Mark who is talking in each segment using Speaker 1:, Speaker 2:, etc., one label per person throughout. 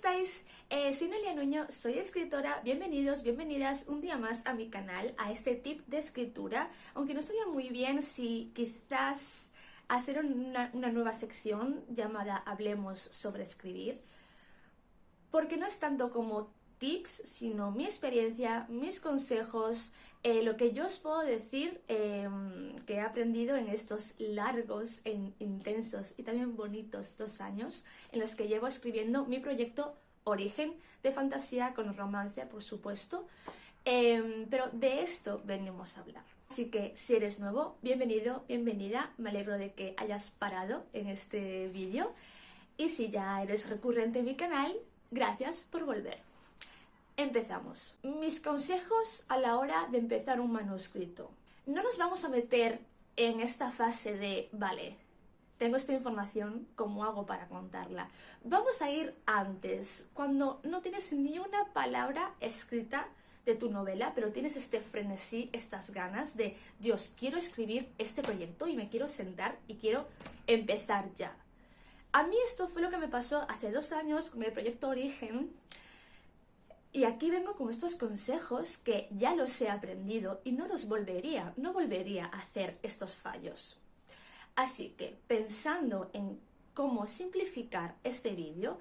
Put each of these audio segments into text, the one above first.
Speaker 1: estáis? Soy Noelia Nuño, soy escritora. Bienvenidos, bienvenidas un día más a mi canal, a este tip de escritura. Aunque no sabía muy bien si quizás hacer una nueva sección llamada Hablemos sobre escribir, porque no es tanto como tips, sino mi experiencia, mis consejos, lo que yo os puedo decir que he aprendido en estos largos, intensos y también bonitos 2 años en los que llevo escribiendo mi proyecto Origen, de fantasía con romance, por supuesto, pero de esto venimos a hablar. Así que si eres nuevo, bienvenido, bienvenida, me alegro de que hayas parado en este vídeo, y si ya eres recurrente en mi canal, gracias por volver. Empezamos. Mis consejos a la hora de empezar un manuscrito. No nos vamos a meter en esta fase de, vale, tengo esta información, ¿cómo hago para contarla? Vamos a ir antes, cuando no tienes ni una palabra escrita de tu novela, pero tienes este frenesí, estas ganas de, Dios, quiero escribir este proyecto y me quiero sentar y quiero empezar ya. A mí esto fue lo que me pasó hace 2 años con el proyecto Origen. Y aquí vengo con estos consejos que ya los he aprendido y no volvería a hacer estos fallos. Así que, pensando en cómo simplificar este vídeo,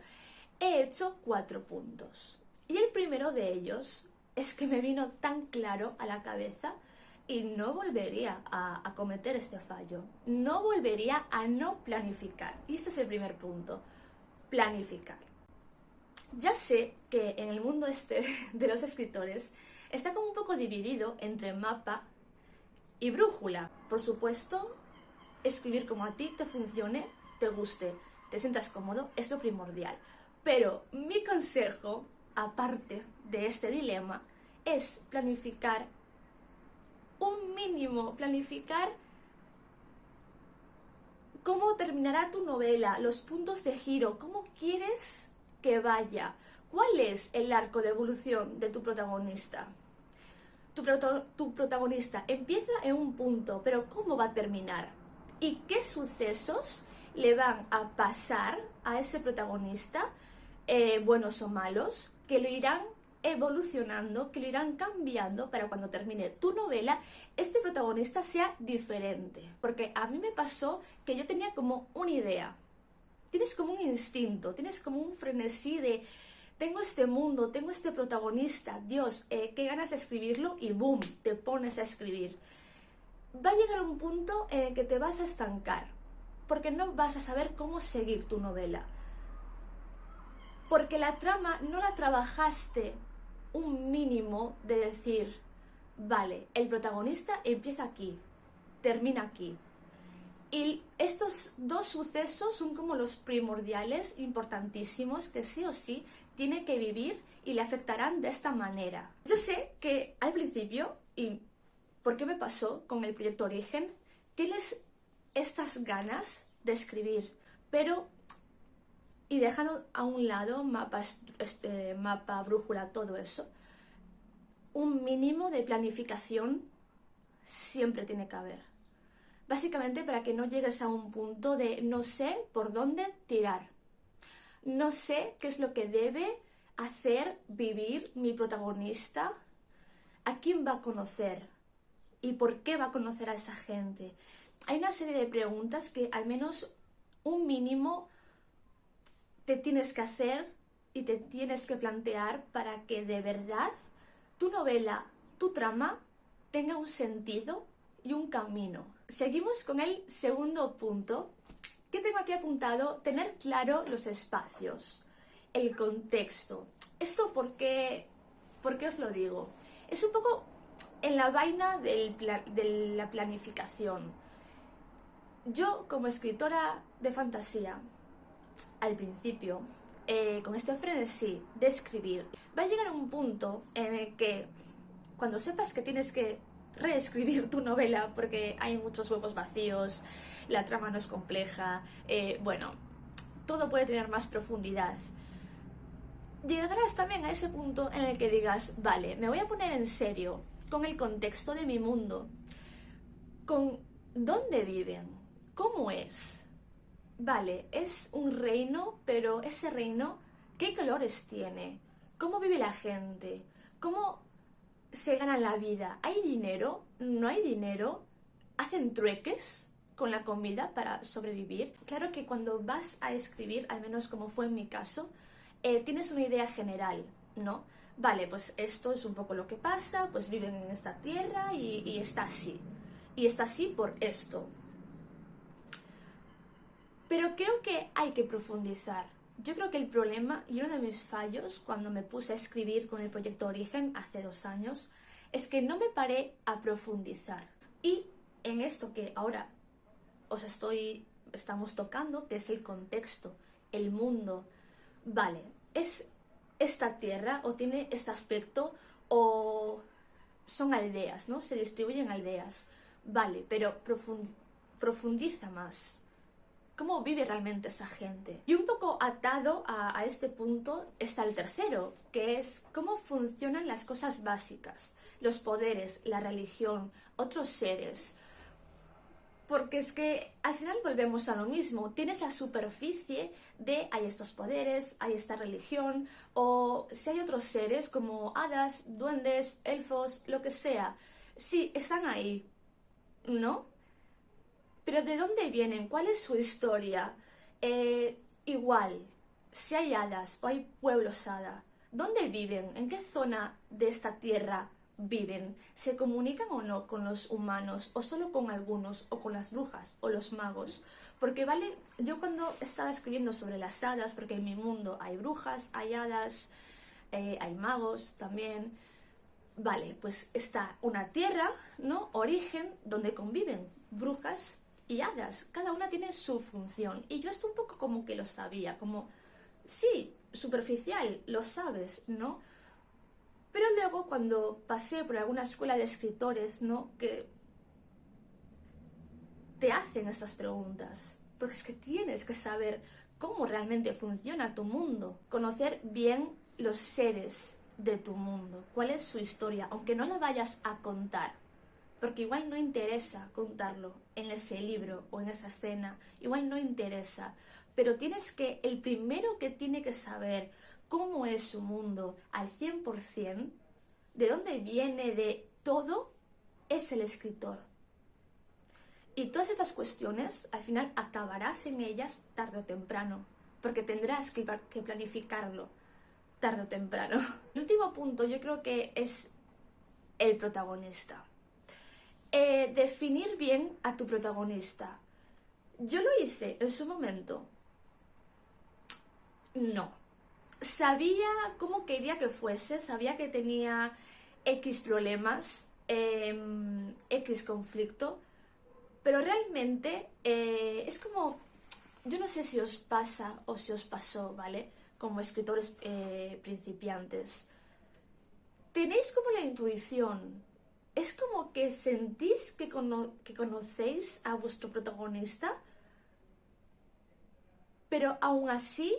Speaker 1: he hecho 4 puntos. Y el primero de ellos es que me vino tan claro a la cabeza y no volvería a cometer este fallo. No volvería a no planificar. Y este es el primer punto, planificar. Ya sé que en el mundo este de los escritores está como un poco dividido entre mapa y brújula. Por supuesto, escribir como a ti te funcione, te guste, te sientas cómodo, es lo primordial. Pero mi consejo, aparte de este dilema, es planificar un mínimo, planificar cómo terminará tu novela, los puntos de giro, cómo quieres que vaya. ¿Cuál es el arco de evolución de tu protagonista? Tu protagonista empieza en un punto, pero ¿cómo va a terminar? ¿Y qué sucesos le van a pasar a ese protagonista, buenos o malos, que lo irán evolucionando, que lo irán cambiando para cuando termine tu novela, este protagonista sea diferente? Porque a mí me pasó que yo tenía como una idea. Tienes como un instinto, tienes como un frenesí de tengo este mundo, tengo este protagonista, Dios, qué ganas de escribirlo, y boom, te pones a escribir. Va a llegar un punto en el que te vas a estancar, porque no vas a saber cómo seguir tu novela. Porque la trama no la trabajaste un mínimo de decir, vale, el protagonista empieza aquí, termina aquí. Y estos 2 sucesos son como los primordiales, importantísimos, que sí o sí tiene que vivir y le afectarán de esta manera. Yo sé que al principio, y ¿por qué me pasó con el proyecto Origen? Tienes estas ganas de escribir, pero, y dejando a un lado mapa, brújula, todo eso, un mínimo de planificación siempre tiene que haber. Básicamente para que no llegues a un punto de no sé por dónde tirar. No sé qué es lo que debe hacer vivir mi protagonista, a quién va a conocer y por qué va a conocer a esa gente. Hay una serie de preguntas que al menos un mínimo te tienes que hacer y te tienes que plantear para que de verdad tu novela, tu trama, tenga un sentido y un camino. Seguimos con el segundo punto, que tengo aquí apuntado: tener claro los espacios, el contexto. ¿Esto por qué os lo digo? Es un poco en la vaina de la planificación. Yo, como escritora de fantasía, al principio, con este frenesí de escribir, va a llegar un punto en el que, cuando sepas que tienes que reescribir tu novela porque hay muchos huecos vacíos, la trama no es compleja, bueno, todo puede tener más profundidad, llegarás también a ese punto en el que digas, vale, me voy a poner en serio con el contexto de mi mundo, con dónde viven, cómo es. Vale, es un reino, pero ese reino ¿Qué colores tiene? ¿Cómo vive la gente? ¿Cómo se gana la vida? ¿Hay dinero? ¿No hay dinero? ¿Hacen trueques con la comida para sobrevivir? Claro que cuando vas a escribir, al menos como fue en mi caso, tienes una idea general, ¿no? Vale, pues esto es un poco lo que pasa, pues viven en esta tierra y está así. Y está así por esto. Pero creo que hay que profundizar. Yo creo que el problema y uno de mis fallos cuando me puse a escribir con el proyecto Origen hace 2 años es que no me paré a profundizar. Y en esto que ahora estamos tocando, que es el contexto, el mundo, vale, es esta tierra o tiene este aspecto o son aldeas, ¿no? Se distribuyen aldeas, vale, pero profundiza más. ¿Cómo vive realmente esa gente? Y un poco atado a este punto está el tercero, que es cómo funcionan las cosas básicas, los poderes, la religión, otros seres. Porque es que al final volvemos a lo mismo. Tienes la superficie de hay estos poderes, hay esta religión, o si hay otros seres como hadas, duendes, elfos, lo que sea. Sí, están ahí, ¿no? Pero ¿de dónde vienen? ¿Cuál es su historia? Igual, si hay hadas o hay pueblos hada, ¿dónde viven? ¿En qué zona de esta tierra viven? ¿Se comunican o no con los humanos? ¿O solo con algunos? ¿O con las brujas? ¿O los magos? Porque, vale, yo cuando estaba escribiendo sobre las hadas, porque en mi mundo hay brujas, hay hadas, hay magos también. Vale, pues está una tierra, ¿no? Origen, donde conviven brujas y hadas. Cada una tiene su función. Y yo esto un poco como que lo sabía, como, sí, superficial, lo sabes, ¿no? Pero luego cuando pasé por alguna escuela de escritores, ¿no? Que te hacen estas preguntas. Porque es que tienes que saber cómo realmente funciona tu mundo. Conocer bien los seres de tu mundo. Cuál es su historia, aunque no la vayas a contar. Porque igual no interesa contarlo en ese libro o en esa escena, igual no interesa, pero el primero que tiene que saber cómo es su mundo al 100%, de dónde viene, de todo, es el escritor. Y todas estas cuestiones, al final acabarás en ellas tarde o temprano, porque tendrás que planificarlo tarde o temprano. El último punto yo creo que es el protagonista. Definir bien a tu protagonista. Yo lo hice en su momento. No. Sabía cómo quería que fuese, sabía que tenía X problemas, X conflicto, pero realmente es como, yo no sé si os pasa o si os pasó, ¿vale? Como escritores principiantes. Tenéis como la intuición. Es como que sentís que conocéis a vuestro protagonista, pero aún así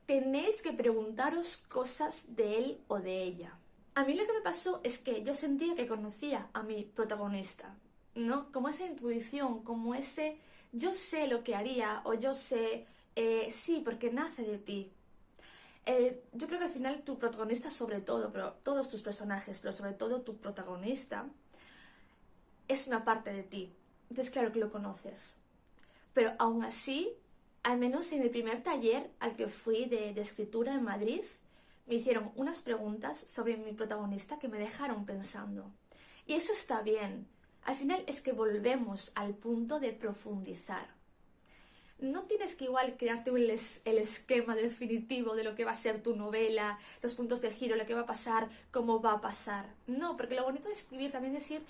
Speaker 1: tenéis que preguntaros cosas de él o de ella. A mí lo que me pasó es que yo sentía que conocía a mi protagonista, ¿no? Como esa intuición, como ese yo sé lo que haría o yo sé, sí, porque nace de ti. Yo creo que al final tu protagonista sobre todo, pero todos tus personajes, pero sobre todo tu protagonista, es una parte de ti. Entonces claro que lo conoces. Pero aún así, al menos en el primer taller al que fui de escritura en Madrid, me hicieron unas preguntas sobre mi protagonista que me dejaron pensando. Y eso está bien. Al final es que volvemos al punto de profundizar. No tienes que igual crearte el esquema definitivo de lo que va a ser tu novela, los puntos de giro, lo que va a pasar, cómo va a pasar. No, porque lo bonito de escribir también es ir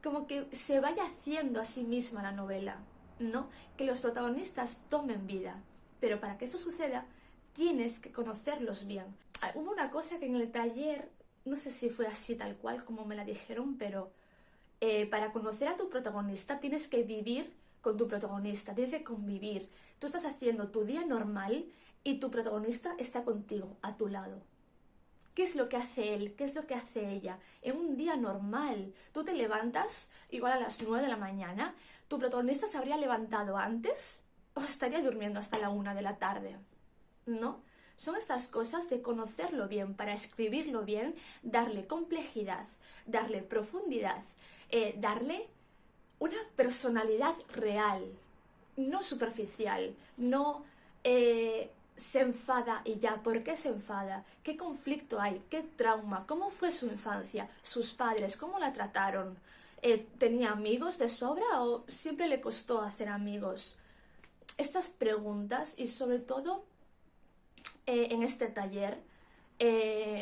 Speaker 1: como que se vaya haciendo a sí misma la novela, ¿no? Que los protagonistas tomen vida. Pero para que eso suceda, tienes que conocerlos bien. Hubo una cosa que en el taller, no sé si fue así tal cual como me la dijeron, pero para conocer a tu protagonista tienes que vivir con tu protagonista, tienes que convivir. Tú estás haciendo tu día normal y tu protagonista está contigo, a tu lado. ¿Qué es lo que hace él? ¿Qué es lo que hace ella? En un día normal, tú te levantas igual a las 9 de la mañana, ¿tu protagonista se habría levantado antes o estaría durmiendo hasta la 1 de la tarde? ¿no? Son estas cosas de conocerlo bien, para escribirlo bien, darle complejidad, darle profundidad, darle una personalidad real, no superficial, no se enfada y ya. ¿Por qué se enfada? ¿Qué conflicto hay? ¿Qué trauma? ¿Cómo fue su infancia? ¿Sus padres? ¿Cómo la trataron? ¿Tenía amigos de sobra o siempre le costó hacer amigos? Estas preguntas, y sobre todo en este taller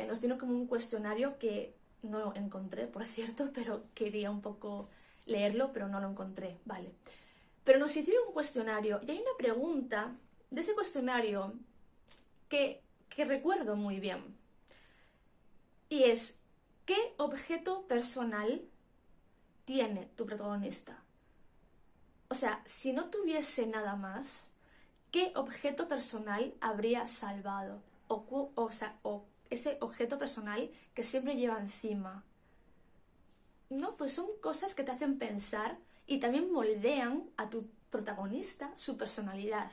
Speaker 1: nos dieron como un cuestionario que no encontré, por cierto, pero quería un poco leerlo, pero no lo encontré, vale. Pero nos hicieron un cuestionario y hay una pregunta de ese cuestionario que recuerdo muy bien. Y es, ¿qué objeto personal tiene tu protagonista? O sea, si no tuviese nada más, ¿qué objeto personal habría salvado? O ese objeto personal que siempre lleva encima. No, pues son cosas que te hacen pensar y también moldean a tu protagonista, su personalidad.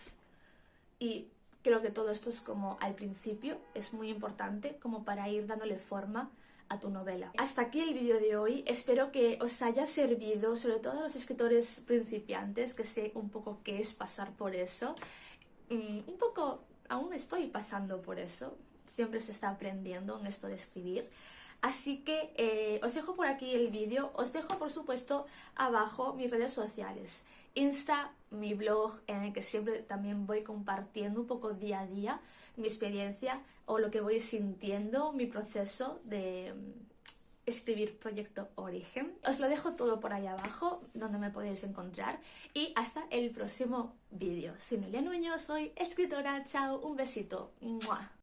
Speaker 1: Y creo que todo esto es como al principio, es muy importante como para ir dándole forma a tu novela. Hasta aquí el vídeo de hoy, espero que os haya servido, sobre todo a los escritores principiantes, que sé un poco qué es pasar por eso. Un poco, aún estoy pasando por eso, siempre se está aprendiendo en esto de escribir. Así que os dejo por aquí el vídeo, os dejo por supuesto abajo mis redes sociales, Insta, mi blog, en el que siempre también voy compartiendo un poco día a día mi experiencia o lo que voy sintiendo, mi proceso de escribir Proyecto Origen. Os lo dejo todo por ahí abajo, donde me podéis encontrar. Y hasta el próximo vídeo. Soy Noelia Nuño, soy escritora. Chao, un besito. ¡Mua!